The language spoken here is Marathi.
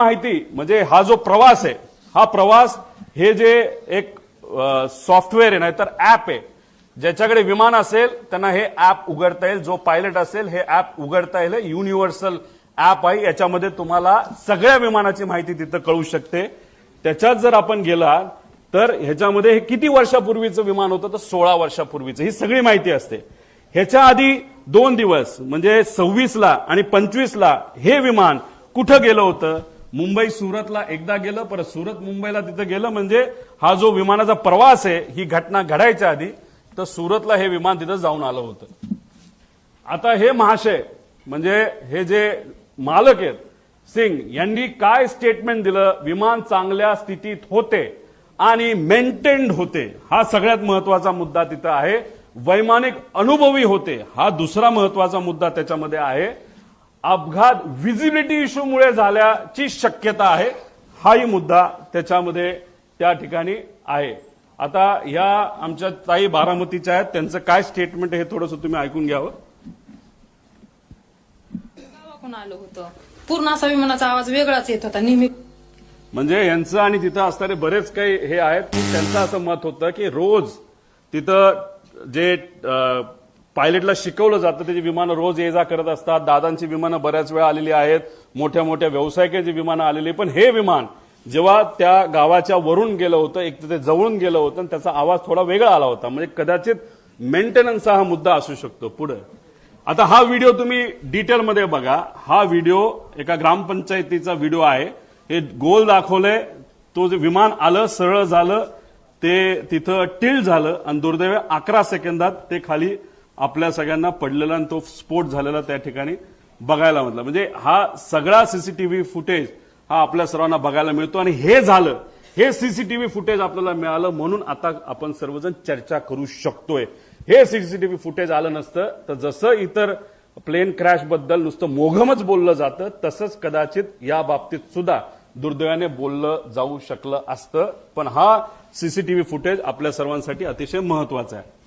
माहिती म्हणजे हा जो प्रवास आहे, हा प्रवास हे जे एक सॉफ्टवेअर आहे नाही तर ऍप आहे, ज्याच्याकडे विमान असेल त्यांना हे ऍप उघडता येईल, जो पायलट असेल हे ऍप उघडता येईल. युनिव्हर्सल ऍप आहे, याच्यामध्ये तुम्हाला सगळ्या विमानाची माहिती तिथं कळू शकते. त्याच्यात जर आपण गेला तर ह्याच्यामध्ये हे किती वर्षापूर्वीचं विमान होतं, तर 16 वर्षापूर्वीचं ही सगळी माहिती असते. ह्याच्या आधी 2 दिवस म्हणजे 26ला आणि 25ला हे विमान कुठं गेलं होतं, मुंबई सुरतला एकदा गेलं, परत सुरत मुंबईला तिथं गेलं. म्हणजे हा जो विमानाचा प्रवास आहे ही घटना घडायच्या आधी तर सुरतला हे विमान तिथं जाऊन आलं होतं. आता हे महाशय म्हणजे हे जे मालक आहेत सिंग यांनी काय स्टेटमेंट दिलं, विमान चांगल्या स्थितीत होते आणि मेंटेन्ड होते, हा सगळ्यात महत्वाचा मुद्दा तिथं आहे. वैमानिक अनुभवी होते, हा दुसरा महत्वाचा मुद्दा त्याच्यामध्ये आहे. अपघात व्हिजिबिलिटी इश्यूमुळे झाल्याची शक्यता आहे, हाही मुद्दा त्याच्यामध्ये त्या ठिकाणी आहे. आता या आमच्या ताई बारामतीच्या आहेत, त्यांचं काय स्टेटमेंट आहे हे थोडंसं तुम्ही ऐकून घ्यावं. गावाकडून आलो होतो, पूर्ण असा विमानाचा आवाज वेगळाच येत होता नेहमी. म्हणजे यांचं आणि तिथं असणारे बरेच काही हे आहेत. त्यांचं असं मत होतं की रोज तिथं जे पायलटला शिकवलं जातं त्याची विमानं रोज ये जा करत असतात. दादांची विमानं बऱ्याच वेळा आलेली आहेत, मोठ्या मोठ्या व्यावसायिकांची विमानं आलेली, पण हे विमान जेव्हा त्या गावाच्या वरून गेलं होतं, एक तर ते जवळून गेलं होतं आणि त्याचा आवाज थोडा वेगळा आला होता. म्हणजे कदाचित मेंटेनन्सचा हा मुद्दा असू शकतो पुढे. आता हा व्हिडिओ तुम्ही डिटेलमध्ये बघा. हा व्हिडिओ एका ग्रामपंचायतीचा व्हिडिओ आहे. हे गोल दाखवलंय, तो जे विमान आलं सरळ झालं, ते तिथं टिल्ट झालं आणि दुर्दैवी 11 सेकंदात ते खाली आपल्या सगळ्यांना पडलेला आणि तो स्फोट झालेला त्या ठिकाणी बघायला मिळाला. म्हणजे हा सगळा सीसीटीव्ही फुटेज हा आपल्या सर्वांना बघायला मिळतो आणि हे झालं, हे सीसीटीव्ही फुटेज आपल्याला मिळालं म्हणून आता आपण सर्वजण चर्चा करू शकतोय. हे सीसीटीव्ही फुटेज आलं नसतं तर जसं इतर प्लेन क्रॅश बद्दल नुसतं मोघमच बोललं जातं, तसंच कदाचित या बाबतीत सुद्धा दुर्दैवाने बोललं जाऊ शकलं असतं. पण हा सीसीटीव्ही फुटेज आपल्या सर्वांसाठी अतिशय महत्वाचा आहे.